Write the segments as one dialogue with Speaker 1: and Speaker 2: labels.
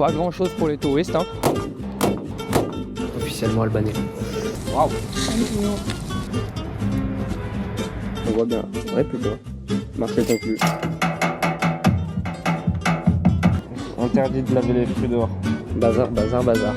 Speaker 1: Pas grand chose pour les touristes, hein. Officiellement albanais. Waouh. On voit bien. Ouais, plutôt. Marché conclu. Interdit de laver les fruits dehors. Bazar, bazar, bazar.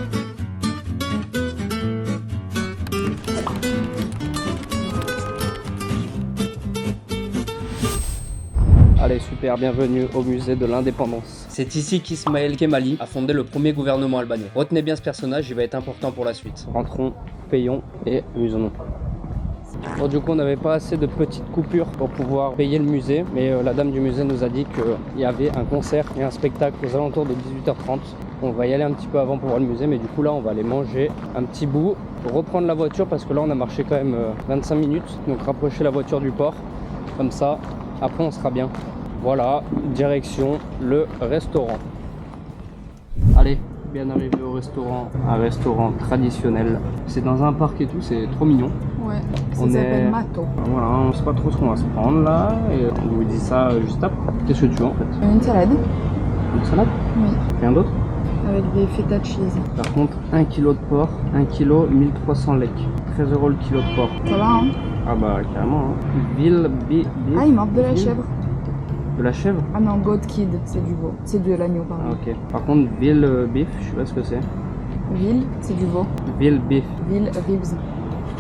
Speaker 1: Allez, super, bienvenue au musée de l'Indépendance. C'est ici qu'Ismaël Kemali a fondé le premier gouvernement albanais. Retenez bien ce personnage, il va être important pour la suite. Rentrons, payons et musonnons. Bon, du coup, on n'avait pas assez de petites coupures pour pouvoir payer le musée, mais la dame du musée nous a dit qu'il y avait un concert et un spectacle aux alentours de 18h30. On va y aller un petit peu avant pour voir le musée, mais du coup là, on va aller manger un petit bout, reprendre la voiture parce que là, on a marché quand même 25 minutes. Donc rapprocher la voiture du port, comme ça, après on sera bien. Voilà, direction le restaurant. Allez, bien arrivé au restaurant, un restaurant traditionnel. C'est dans un parc et tout, c'est trop mignon.
Speaker 2: Ouais, ça
Speaker 1: On
Speaker 2: s'appelle
Speaker 1: est...
Speaker 2: Mato.
Speaker 1: Voilà, on sait pas trop ce qu'on va se prendre là, et on vous dit ça juste après. Qu'est-ce que tu veux en fait?
Speaker 2: Une salade.
Speaker 1: Une salade?
Speaker 2: Oui.
Speaker 1: Rien d'autre?
Speaker 2: Avec des feta cheese.
Speaker 1: Par contre, 1 kg de porc, 1 kg 1300 lek. 13 € le kilo de porc.
Speaker 2: Ça va, hein?
Speaker 1: Ah bah carrément. Hein. Ville,
Speaker 2: Ah, il manque de la chèvre.
Speaker 1: De la chèvre?
Speaker 2: Ah non, goat kid, c'est du veau. C'est de l'agneau, pardon.
Speaker 1: Ah, ok. Par contre, ville beef, je sais pas ce que c'est.
Speaker 2: Ville, c'est du veau.
Speaker 1: Ville beef.
Speaker 2: Ville ribs.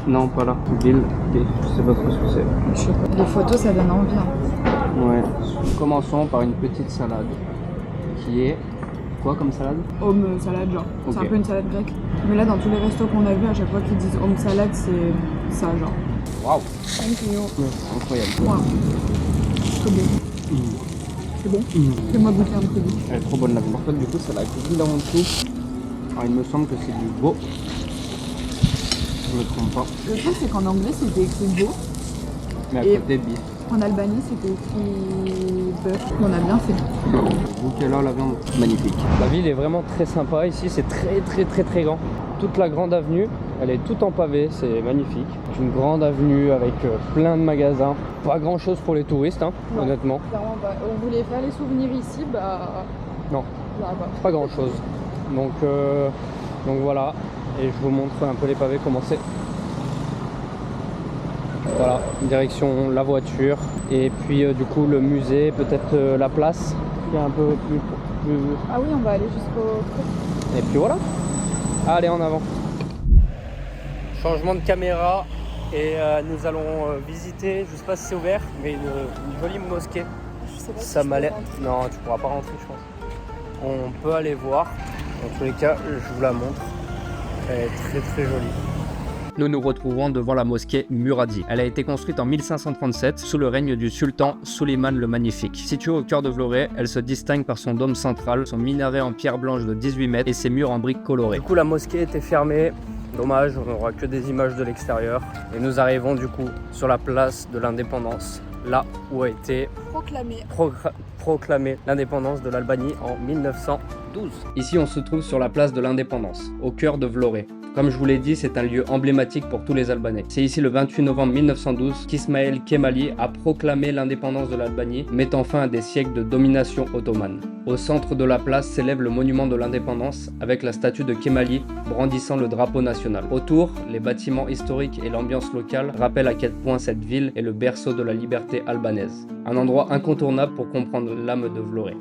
Speaker 1: Non, pas là. Ville beef, je sais pas trop ce que c'est.
Speaker 2: Je sais pas. Les photos, ça donne envie. Hein.
Speaker 1: Ouais. Commençons par une petite salade qui est quoi comme salade?
Speaker 2: Homme salade, genre.
Speaker 1: Ok.
Speaker 2: C'est un peu une salade grecque. Mais là, dans tous les restos qu'on a vus, à chaque fois qu'ils disent homme salade, c'est ça, genre.
Speaker 1: Waouh!
Speaker 2: 5 euros.
Speaker 1: Ouais, incroyable.
Speaker 2: Waouh. C'est bon. C'est bon. Fais-moi goûter un peu.
Speaker 1: Elle est trop bonne la viande. En fait, du coup, c'est la grille en dessous. Alors, il me semble que c'est du veau. Je me trompe pas.
Speaker 2: Le truc, c'est qu'en anglais, c'était écrit veau.
Speaker 1: Mais à
Speaker 2: Et-
Speaker 1: côté, beef.
Speaker 2: En Albanie, c'était écrit bœuf. On a bien fait.
Speaker 1: Goûtez là la viande. Magnifique. La ville est vraiment très sympa. Ici, c'est très grand. Toute la grande avenue, elle est toute en pavé. C'est magnifique. Une grande avenue avec plein de magasins. Pas grand chose pour les touristes, hein,
Speaker 2: Ouais.
Speaker 1: honnêtement.
Speaker 2: Clairement, bah, on voulait faire les souvenirs ici, bah.
Speaker 1: Non.
Speaker 2: Là, bah.
Speaker 1: Pas grand chose. Donc voilà. Et je vous montre un peu les pavés comment c'est. Voilà, direction la voiture. Et puis du coup le musée, peut-être la place qui est un peu plus...
Speaker 2: Ah oui, on va aller jusqu'au truc.
Speaker 1: Et puis voilà. Allez, en avant. Changement de caméra. Et nous allons visiter, je sais pas si c'est ouvert, mais une jolie mosquée.
Speaker 2: Je sais pas
Speaker 1: Ça
Speaker 2: si
Speaker 1: m'a
Speaker 2: je peux
Speaker 1: l'air...
Speaker 2: rentrer.
Speaker 1: Non, tu pourras pas rentrer, je pense. On peut aller voir. Dans tous les cas, je vous la montre. Elle est très jolie. Nous nous retrouvons devant la mosquée Muradi. Elle a été construite en 1537 sous le règne du sultan Suleiman le Magnifique. Située au cœur de Vlorë, elle se distingue par son dôme central, son minaret en pierre blanche de 18 mètres et ses murs en briques colorées. Du coup, la mosquée était fermée. Dommage, on n'aura que des images de l'extérieur. Et nous arrivons du coup sur la place de l'Indépendance, là où a été proclamée l'indépendance de l'Albanie en 1912. Ici, on se trouve sur la place de l'Indépendance, au cœur de Vlorë. Comme je vous l'ai dit, c'est un lieu emblématique pour tous les Albanais. C'est ici le 28 novembre 1912 qu'Ismaël Kemali a proclamé l'indépendance de l'Albanie, mettant fin à des siècles de domination ottomane. Au centre de la place s'élève le monument de l'indépendance avec la statue de Kemali brandissant le drapeau national. Autour, les bâtiments historiques et l'ambiance locale rappellent à quel point cette ville est le berceau de la liberté albanaise. Un endroit incontournable pour comprendre l'âme de Vlorë.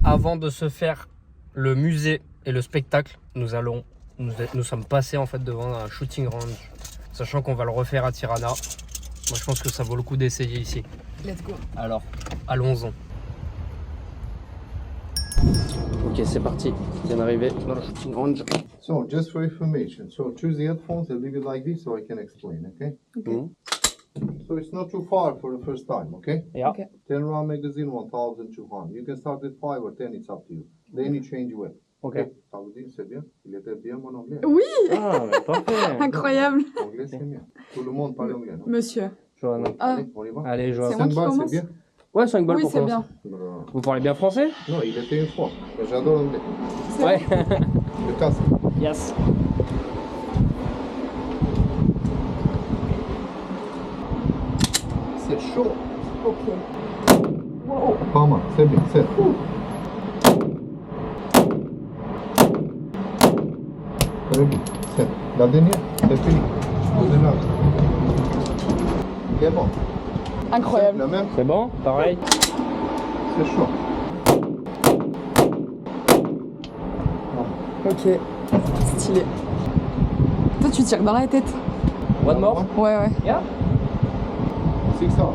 Speaker 1: Avant de se faire le musée et le spectacle, nous sommes passés en fait devant un shooting range, sachant qu'on va le refaire à Tirana. Moi je pense que ça vaut le coup d'essayer ici.
Speaker 2: Let's go.
Speaker 1: Alors, allons-en. Ok, c'est parti. Bien arrivé dans le shooting range.
Speaker 3: So, just for information, so choose the headphones, I'll leave it like this so I can explain, okay? So it's not too far for the first time, okay?
Speaker 1: Yeah.
Speaker 2: Okay.
Speaker 3: 10 round magazine, 1200. You can start with 5 or 10, it's up to you. Then you change your way.
Speaker 1: Ok.
Speaker 3: Ça vous dit, c'est bien? Il était bien mon anglais.
Speaker 2: Oui,
Speaker 1: Ah, mais parfait.
Speaker 2: incroyable.
Speaker 3: Anglais, c'est bien. Tout le monde parle anglais, non?
Speaker 2: Monsieur.
Speaker 1: Johanna.
Speaker 2: Ah.
Speaker 3: Allez, on y va?
Speaker 1: Allez, Johanna.
Speaker 2: C'est moi
Speaker 3: 5
Speaker 2: qui
Speaker 3: balles,
Speaker 2: commence?
Speaker 3: c'est bien?
Speaker 1: Ouais, 5 balles
Speaker 2: Oui,
Speaker 1: pour
Speaker 2: c'est
Speaker 1: commencer.
Speaker 2: bien.
Speaker 3: Non,
Speaker 1: Vous parlez bien français?
Speaker 3: il était une fois. Mais j'adore l'anglais.
Speaker 1: Ouais.
Speaker 3: Le casque.
Speaker 1: Yes.
Speaker 3: c'est chaud.
Speaker 2: Ok. Wow.
Speaker 3: Pas mal, c'est bien, c'est. Très bien, c'est. La dernière, c'est fini. Au-delà. C'est bon.
Speaker 2: Incroyable.
Speaker 3: La même,
Speaker 1: C'est bon? Pareil?
Speaker 3: c'est chaud.
Speaker 2: Ok. Stylé. Toi, tu tires dans la tête.
Speaker 1: One more?
Speaker 2: Ouais, ouais.
Speaker 1: Yeah?
Speaker 3: C'est ça.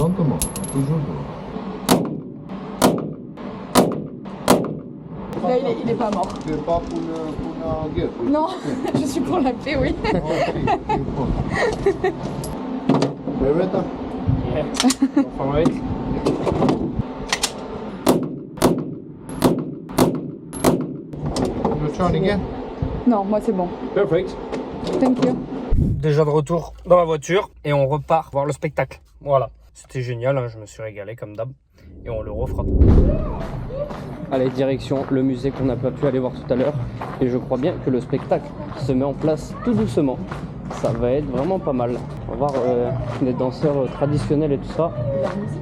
Speaker 3: Lentement, toujours.
Speaker 2: Là, il est pas mort.
Speaker 3: Tu es pas pour la guerre?
Speaker 2: Non, je suis pour la paix, oui.
Speaker 3: Beretta?
Speaker 1: Yeah. Alright.
Speaker 3: You trying again?
Speaker 2: Non, moi c'est bon.
Speaker 1: Perfect.
Speaker 2: Thank you.
Speaker 1: Déjà de retour dans la voiture et on repart voir le spectacle. Voilà. C'était génial, hein, je me suis régalé comme d'hab. Et on le refera. Allez, direction le musée qu'on n'a pas pu aller voir tout à l'heure. Et je crois bien que le spectacle se met en place tout doucement. Ça va être vraiment pas mal. On va voir des danseurs traditionnels et tout ça.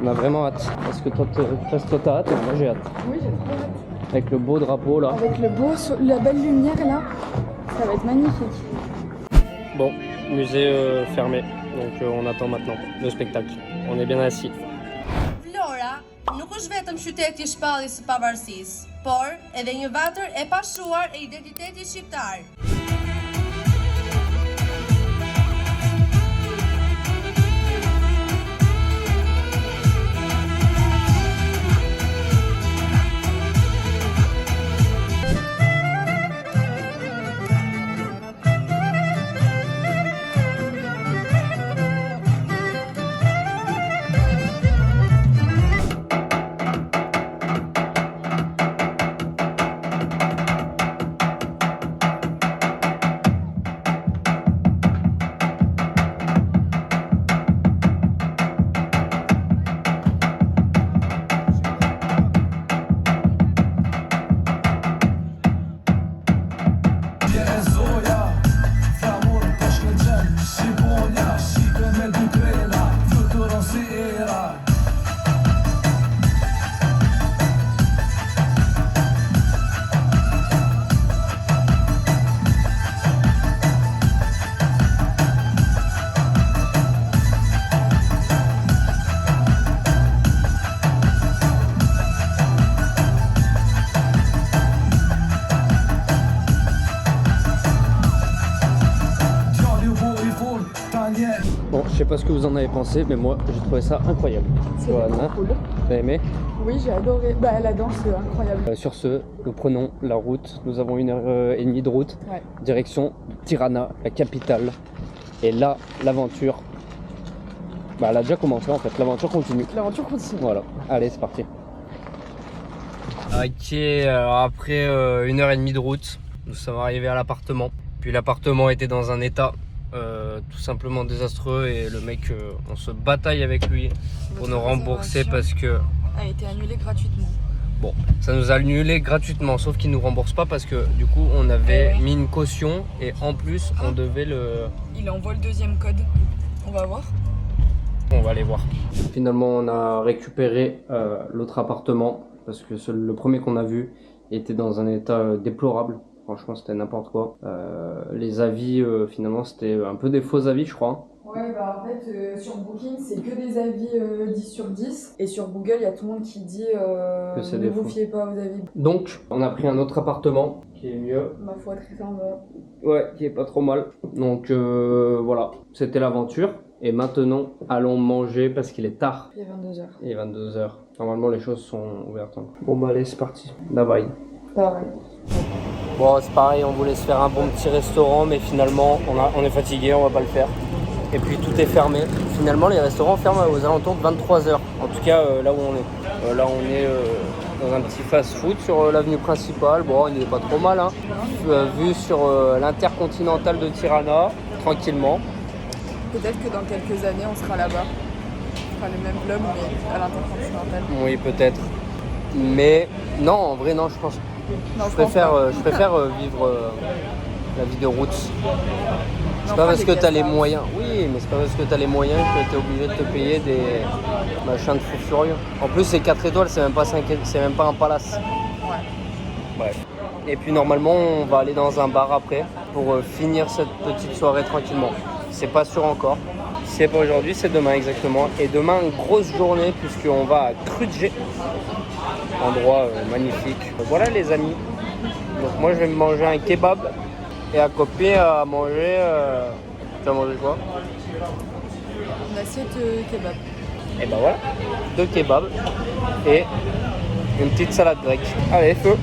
Speaker 1: On a vraiment hâte. Est-ce que toi t'as hâte? Moi j'ai hâte.
Speaker 2: Oui, j'ai trop hâte.
Speaker 1: Avec le beau drapeau là.
Speaker 2: Avec la belle lumière là, ça va être magnifique.
Speaker 1: Bon, musée fermé. Donc on attend maintenant le spectacle. On est bien assis.
Speaker 4: Vlora nuk është vetëm qyteti i shpalljes së pavarësisë, por edhe një vatër e pashuar e identitetit shqiptar.
Speaker 1: Bon, je sais pas ce que vous en avez pensé, mais moi j'ai trouvé ça incroyable.
Speaker 2: C'est
Speaker 1: Johanna,
Speaker 2: cool.
Speaker 1: t'as aimé?
Speaker 2: Oui, j'ai adoré. Bah, la danse, c'est incroyable.
Speaker 1: Sur ce, nous prenons la route. Nous avons 1h30 de route.
Speaker 2: Ouais.
Speaker 1: Direction Tirana, la capitale. Et là, l'aventure, bah, elle a déjà commencé en fait. L'aventure continue.
Speaker 2: L'aventure continue.
Speaker 1: Voilà. Allez, c'est parti. Ok, alors après 1h30 de route, nous sommes arrivés à l'appartement. Puis l'appartement était dans un état tout simplement désastreux et le mec, on se bataille avec lui pour nous rembourser parce que
Speaker 2: a été annulée gratuitement.
Speaker 1: bon, ça nous a annulé gratuitement, sauf qu'il nous rembourse pas parce que du coup on avait mis une caution et en plus on devait le...
Speaker 2: Il envoie le deuxième code. On va voir.
Speaker 1: On va aller voir. Finalement on a récupéré l'autre appartement parce que le premier qu'on a vu était dans un état déplorable. Franchement, c'était n'importe quoi. Les avis, finalement, c'était un peu des faux avis, je crois.
Speaker 2: Ouais, bah en fait, sur Booking, c'est que des avis 10 sur 10. Et sur Google, il y a tout le monde qui dit
Speaker 1: Que c'est
Speaker 2: ne
Speaker 1: des
Speaker 2: vous
Speaker 1: faux.
Speaker 2: fiez pas aux avis.
Speaker 1: Donc, on a pris un autre appartement qui est mieux.
Speaker 2: Ma foi, très sympa.
Speaker 1: Ouais, qui est pas trop mal. Donc, voilà, c'était l'aventure. Et maintenant, allons manger parce qu'il est tard.
Speaker 2: Il est 22h.
Speaker 1: Il est 22h. Normalement, les choses sont ouvertes. Bon, bah, allez, c'est parti. Bye bye.
Speaker 2: Pareil.
Speaker 1: Bon, c'est pareil, on voulait se faire un bon petit restaurant, mais finalement, on est fatigué, on va pas le faire. Et puis tout est fermé. Finalement, les restaurants ferment aux alentours de 23h. En tout cas, là où on est. Là, on est dans un petit fast-food sur l'avenue principale. Bon, il n'est pas trop mal, hein. Vu sur l'intercontinental de Tirana, tranquillement.
Speaker 2: Peut-être que dans quelques années, on sera là-bas. On fera le même vlog, mais à l'intercontinental.
Speaker 1: Oui, peut-être. Mais non, en vrai, non, je pense.
Speaker 2: Non,
Speaker 1: Je préfère vivre la vie de route. C'est pas parce que t'as les moyens. Oui, mais c'est pas parce que t'as les moyens que t'es obligé de te payer des machins de fou furieux. En plus, c'est 4 étoiles, c'est même pas 5 étoiles, c'est même pas un palace.
Speaker 2: Ouais.
Speaker 1: Bref. Et puis normalement, on va aller dans un bar après pour finir cette petite soirée tranquillement. C'est pas sûr encore. Si c'est pas aujourd'hui, c'est demain exactement. Et demain, grosse journée puisqu'on va à Krudje. Endroit magnifique. Voilà les amis. Donc moi je vais me manger un kebab et à côté à manger. Tu vas manger quoi?
Speaker 2: Une assiette kebab.
Speaker 1: Et ben voilà, 2 kebabs et une petite salade grecque. Allez, feu!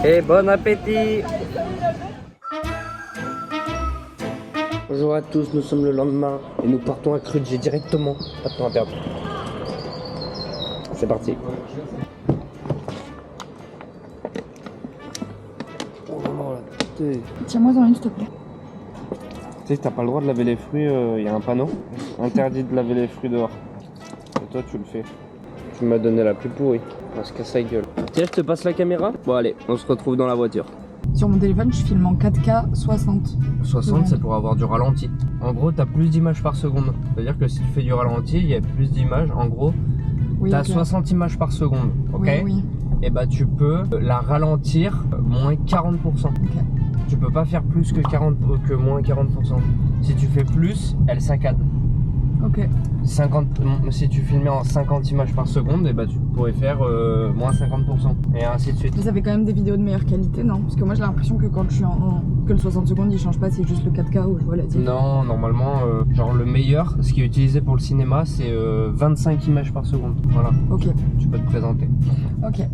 Speaker 1: Et bon appétit! Bonjour à tous, nous sommes le lendemain et nous partons à Krudje directement. Pas de temps à perdre. C'est parti. Oh non, la tête.
Speaker 2: Tiens-moi-en une, s'il te plaît.
Speaker 1: Tu sais que t'as pas le droit de laver les fruits, y a un panneau. Interdit de laver les fruits dehors. Et toi tu le fais. Tu m'as donné la plus pourrie. On se casse la gueule. Tiens, je te passe la caméra. Bon allez, on se retrouve dans la voiture.
Speaker 2: Sur mon téléphone, je filme en 4K 60.
Speaker 1: 60 c'est pour avoir du ralenti. En gros, t'as plus d'images par seconde. C'est-à-dire que si tu fais du ralenti, il y a plus d'images. En gros,
Speaker 2: Oui,
Speaker 1: t'as
Speaker 2: ok.
Speaker 1: 60 images par seconde. Ok.
Speaker 2: Oui, oui.
Speaker 1: Et bah tu peux la ralentir moins 40%.
Speaker 2: Ok.
Speaker 1: Tu peux pas faire plus que moins 40%. Si tu fais plus, elle saccade.
Speaker 2: Ok.
Speaker 1: 50, si tu filmais en 50 images par seconde, et bah tu pourrais faire moins 50%. Et ainsi de suite.
Speaker 2: Mais ça fait quand même des vidéos de meilleure qualité, non? Parce que moi j'ai l'impression que quand je suis que le 60 secondes il change pas, c'est juste le 4K où je vois la diff.
Speaker 1: Non, normalement, genre le meilleur, ce qui est utilisé pour le cinéma, c'est 25 images par seconde. Voilà,
Speaker 2: Ok.
Speaker 1: tu peux te présenter.
Speaker 2: Ok.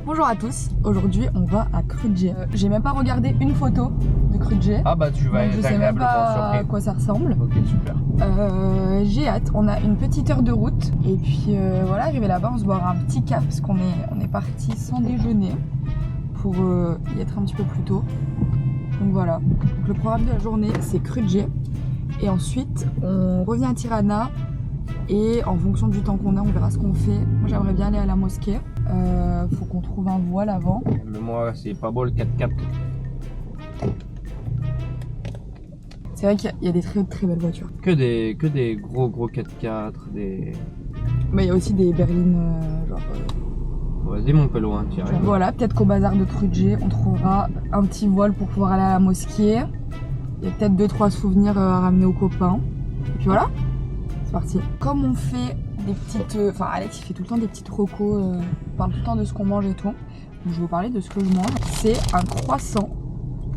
Speaker 2: Bonjour à tous, aujourd'hui on va à Krudje. J'ai même pas regardé une photo de Krudje.
Speaker 1: Ah bah tu vas
Speaker 2: Donc je
Speaker 1: être
Speaker 2: sais même
Speaker 1: agréablement
Speaker 2: pas à
Speaker 1: surpris.
Speaker 2: quoi ça ressemble.
Speaker 1: Ok, super.
Speaker 2: J'ai hâte, on a une petite heure de route et puis voilà, arrivé là-bas on se boira un petit cap parce qu'on est parti sans déjeuner pour y être un petit peu plus tôt. Donc voilà, donc, le programme de la journée c'est Krudje et ensuite on revient à Tirana et en fonction du temps qu'on a on verra ce qu'on fait. Moi j'aimerais bien aller à la mosquée, faut qu'on trouve un voile avant.
Speaker 1: Mais moi, c'est pas beau le 4x4.
Speaker 2: C'est vrai qu'il y a des très très belles voitures.
Speaker 1: Que des gros 4x4, des...
Speaker 2: Mais il y a aussi des berlines
Speaker 1: Vas-y mon pélo, hein, tu y arrives.
Speaker 2: Voilà, peut-être qu'au bazar de Krudje, on trouvera un petit voile pour pouvoir aller à la mosquée. Il y a peut-être 2-3 souvenirs à ramener aux copains. Et puis voilà, c'est parti. Comme on fait des petites... Enfin, Alex, il fait tout le temps des petites recos, on parle tout le temps de ce qu'on mange et tout. Donc, je vais vous parler de ce que je mange. C'est un croissant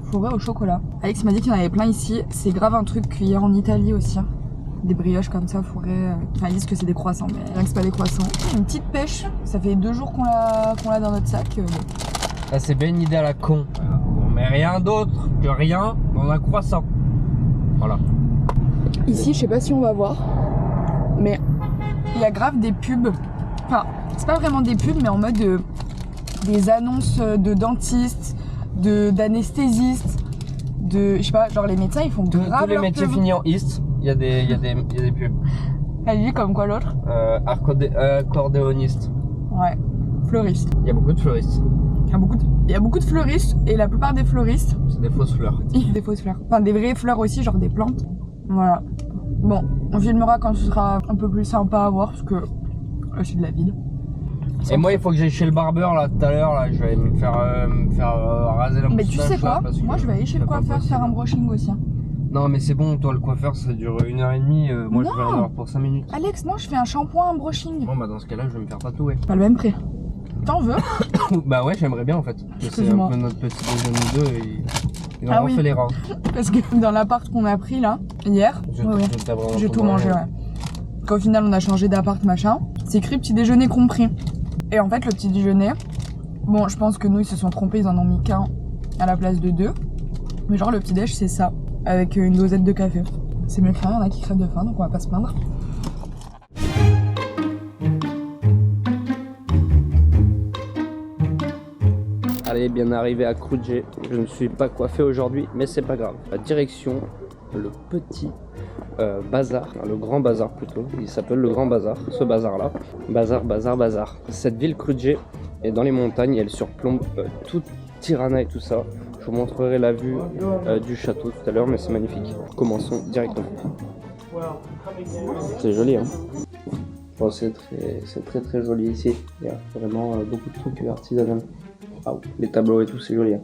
Speaker 2: fourré au chocolat. Alex m'a dit qu'il y en avait plein ici. C'est grave un truc qu'il y a en Italie aussi. Hein. Des brioches comme ça fourrées. Enfin, ils disent que c'est des croissants, mais rien que c'est pas des croissants. Une petite pêche. Ça fait 2 jours qu'on l'a dans notre sac. Bon.
Speaker 1: Là, c'est bien une idée à la con. On met rien d'autre que rien dans un croissant. Voilà.
Speaker 2: Ici, je sais pas si on va voir, mais il y a grave des pubs. Enfin, c'est pas vraiment des pubs, mais en mode des annonces de dentistes, d'anesthésistes, de... Je sais pas, genre les médecins, ils font grave
Speaker 1: Tous les
Speaker 2: leurs
Speaker 1: métiers
Speaker 2: pubs.
Speaker 1: finis en ist, il y a des pubs.
Speaker 2: Elle dit comme quoi l'autre?
Speaker 1: Accordéoniste.
Speaker 2: Ouais, fleuriste.
Speaker 1: Il y a beaucoup de fleuristes.
Speaker 2: Il y a beaucoup de fleuristes, et la plupart des fleuristes,
Speaker 1: C'est des fausses fleurs.
Speaker 2: des fausses fleurs. Enfin, des vraies fleurs aussi, genre des plantes. Voilà. Bon, on filmera quand ce sera un peu plus sympa à voir, parce que là, c'est de la vide.
Speaker 1: Et moi, il faut que j'aille chez le barbeur là tout à l'heure. Là, je vais me faire raser la moustache.
Speaker 2: Mais tu sais quoi?
Speaker 1: là, parce que
Speaker 2: Moi, je vais aller chez le
Speaker 1: c'est pas
Speaker 2: coiffeur
Speaker 1: possible.
Speaker 2: faire un brushing aussi. Hein.
Speaker 1: Non, mais c'est bon, toi, le coiffeur, ça dure 1h30. Moi, je vais en avoir pour 5 minutes.
Speaker 2: Alex, non, je fais un shampoing, un brushing.
Speaker 1: Bon, bah, dans ce cas-là, je vais me faire tatouer.
Speaker 2: Pas le même prix. T'en veux?
Speaker 1: Bah, ouais, j'aimerais bien en fait. C'est un
Speaker 2: Excuse-moi.
Speaker 1: peu notre petit déjeuner deux et ils ont
Speaker 2: Ah
Speaker 1: refait
Speaker 2: oui.
Speaker 1: les reins.
Speaker 2: Parce que dans l'appart qu'on a pris là, hier,
Speaker 1: T'as vraiment
Speaker 2: j'ai tout mangé, ouais. Qu'au final, on a changé d'appart, machin. C'est écrit petit déjeuner compris. Et en fait, le petit déjeuner, bon, je pense que nous, ils se sont trompés, ils en ont mis qu'un à la place de 2. Mais genre, le petit déj, c'est ça, avec une dosette de café. C'est mieux que rien, il y en a qui crèvent de faim, donc on va pas se plaindre.
Speaker 1: Allez, bien arrivé à Krudje. Je ne suis pas coiffé aujourd'hui, mais c'est pas grave. La direction, le petit bazar, le grand bazar plutôt. Il s'appelle le grand bazar, ce bazar-là. Bazar. Cette ville Krudje, Et dans les montagnes, elle surplombe toute Tirana et tout ça. Je vous montrerai la vue du château tout à l'heure, mais c'est magnifique. Commençons directement. C'est joli, hein. Bon, c'est très joli ici. Il y a vraiment beaucoup de trucs artisanaux. Ah, les tableaux et tout, c'est joli, hein.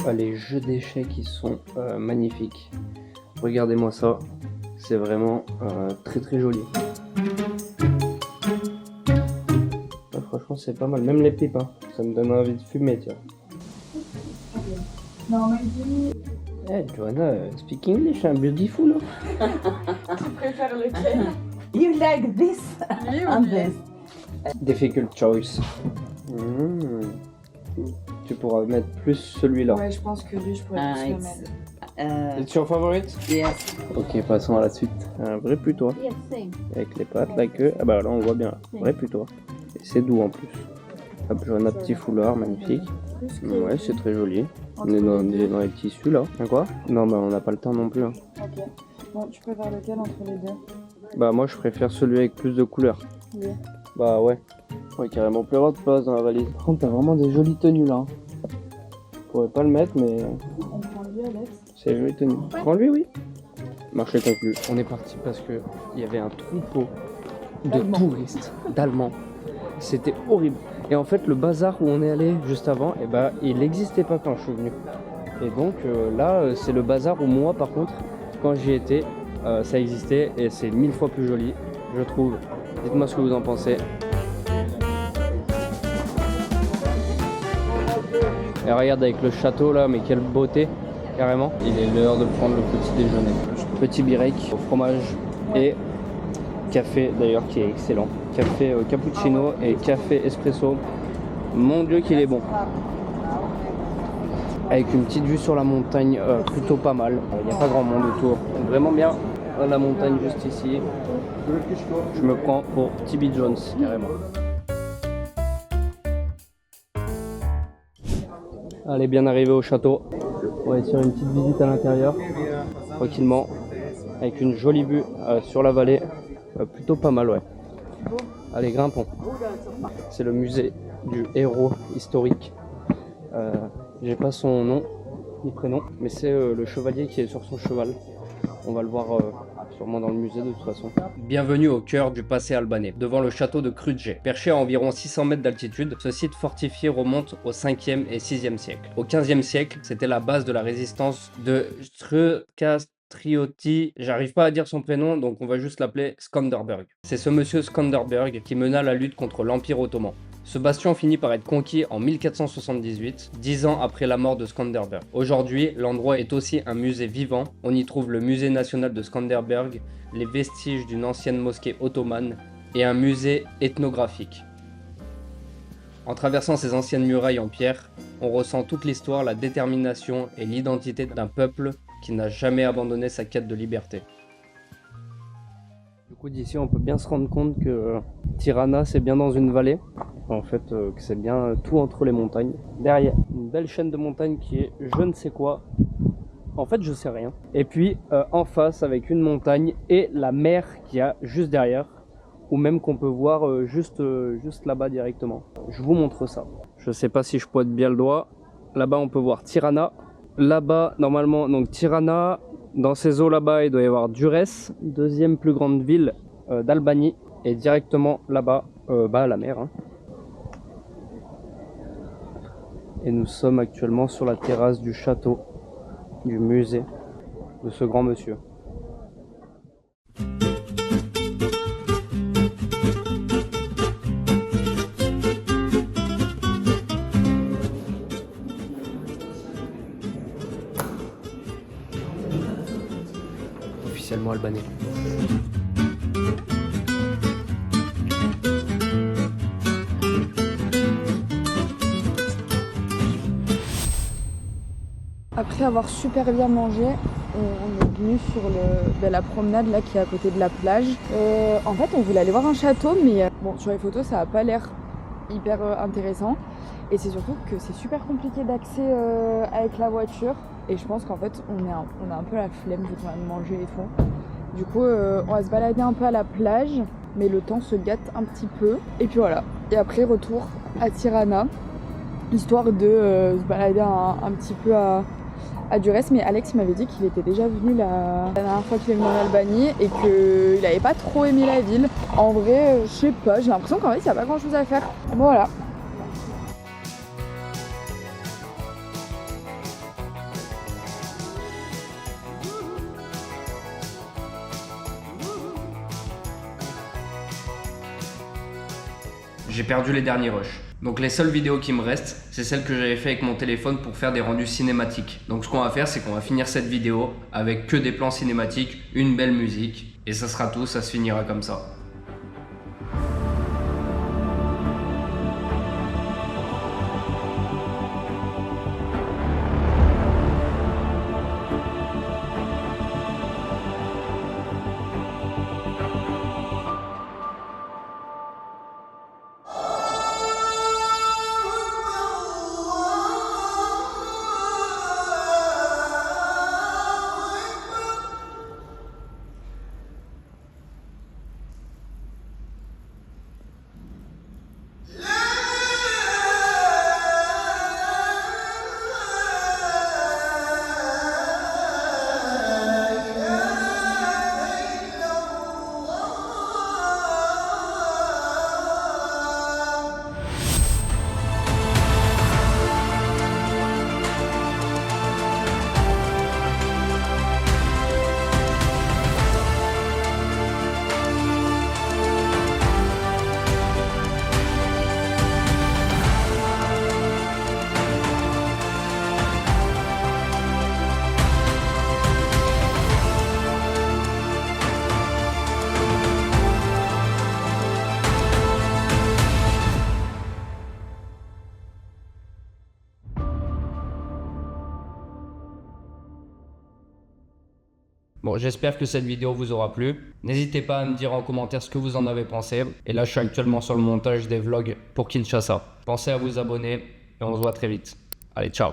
Speaker 1: Ah, les jeux d'échecs qui sont magnifiques. Regardez-moi ça. C'est vraiment très joli. Ah, franchement, c'est pas mal. Même les pipes, hein. Ça me donne envie de fumer, tiens. Hey, Joanna, speak English, I'm beautiful.
Speaker 2: Tu préfères lequel?
Speaker 5: You like this and this.
Speaker 1: Difficult choice. Tu pourras mettre plus celui-là.
Speaker 2: Ouais, je pense que lui, je pourrais plus le mettre.
Speaker 1: It's your favorite?
Speaker 5: Yes.
Speaker 1: Ok, passons à la suite. Un vrai putois.
Speaker 5: Yes, same.
Speaker 1: Avec les pattes, la queue. Ah bah là, on le voit bien. Vrai putois. Et c'est doux en plus. Hop, Joanna, petit foulard, magnifique. Ouais, c'est très joli. On est dans les tissus là. Hein, quoi? Non, bah on n'a pas le temps non plus. Hein.
Speaker 2: Ok. Bon, tu préfères lequel entre les deux?
Speaker 1: Bah moi je préfère celui avec plus de couleurs.
Speaker 2: Oui.
Speaker 1: Bah ouais. Ouais, carrément plus avoir de place dans la valise. Par contre, t'as vraiment des jolies tenues là. Je pourrais pas le mettre, mais
Speaker 2: On prend lui, Alex.
Speaker 1: c'est joli tenue. Prends-lui, oui. Marché conclu. On est parti parce que il y avait un troupeau de touristes, d'Allemands. C'était horrible. Et en fait, le bazar où on est allé juste avant, eh ben, il n'existait pas quand je suis venu. Et donc là, c'est le bazar où moi, par contre, quand j'y étais, ça existait et c'est 1000 fois plus joli, je trouve. Dites-moi ce que vous en pensez. Et regarde avec le château là, mais quelle beauté, carrément. Il est l'heure de prendre le petit déjeuner. Petit birek au fromage et café d'ailleurs qui est excellent. Café cappuccino et café espresso. Mon Dieu qu'il est bon. Avec une petite vue sur la montagne plutôt pas mal. Il n'y a pas grand monde autour. Vraiment bien. La montagne juste ici. Je me prends pour TB Jones carrément. Allez, bien arrivé au château. On va faire une petite visite à l'intérieur, tranquillement, avec une jolie vue sur la vallée. Plutôt pas mal, ouais. Allez, grimpons. C'est le musée du héros historique. J'ai pas son nom ni prénom, mais c'est le chevalier qui est sur son cheval. On va le voir sûrement dans le musée de toute façon. Bienvenue au cœur du passé albanais, devant le château de Krujë. Perché à environ 600 mètres d'altitude, ce site fortifié remonte au 5e et 6e siècle. Au 15e siècle, c'était la base de la résistance de Triotti, j'arrive pas à dire son prénom, donc on va juste l'appeler Skanderberg. C'est ce monsieur Skanderberg qui mena la lutte contre l'Empire ottoman. Ce bastion finit par être conquis en 1478, 10 ans après la mort de Skanderberg. Aujourd'hui, l'endroit est aussi un musée vivant. On y trouve le musée national de Skanderberg, les vestiges d'une ancienne mosquée ottomane et un musée ethnographique. En traversant ces anciennes murailles en pierre, on ressent toute l'histoire, la détermination et l'identité d'un peuple qui n'a jamais abandonné sa quête de liberté. Du coup, d'ici, on peut bien se rendre compte que Tirana, c'est bien dans une vallée. En fait, que c'est bien tout entre les montagnes. Derrière, une belle chaîne de montagnes qui est je ne sais quoi. En fait, je sais rien. Et puis, en face, avec une montagne et la mer qu'il y a juste derrière. Ou même qu'on peut voir juste là-bas directement. Je vous montre ça. Je sais pas si je pointe bien le doigt. Là-bas, on peut voir Tirana. Là-bas, normalement, donc Tirana, dans ces eaux là-bas, il doit y avoir Durrës, deuxième plus grande ville d'Albanie. Et directement là-bas, la mer. Hein. Et nous sommes actuellement sur la terrasse du château, du musée de ce grand monsieur. Officiellement albanais.
Speaker 2: Après avoir super bien mangé, on est venu sur la promenade là qui est à côté de la plage. En fait, on voulait aller voir un château, mais bon, sur les photos, ça n'a pas l'air hyper intéressant. Et c'est surtout que c'est super compliqué d'accès avec la voiture. Et je pense qu'en fait, on a un peu la flemme vu qu'on a mangé et tout. Du coup, on va se balader un peu à la plage. mais le temps se gâte un petit peu. Et puis voilà. Et après, retour à Tirana, histoire de se balader un petit peu à Durrës. Mais Alex m'avait dit qu'il était déjà venu la dernière fois qu'il est venu en Albanie et qu'il n'avait pas trop aimé la ville. En vrai, je sais pas, j'ai l'impression qu'en fait, il n'y a pas grand chose à faire. Voilà.
Speaker 1: J'ai perdu les derniers rushs. Donc les seules vidéos qui me restent, c'est celles que j'avais fait avec mon téléphone pour faire des rendus cinématiques. Donc ce qu'on va faire, c'est qu'on va finir cette vidéo avec que des plans cinématiques, une belle musique, et ça sera tout, ça se finira comme ça. Bon, j'espère que cette vidéo vous aura plu. N'hésitez pas à me dire en commentaire ce que vous en avez pensé. Et là, je suis actuellement sur le montage des vlogs pour Kinshasa. Pensez à vous abonner et on se voit très vite. Allez, ciao!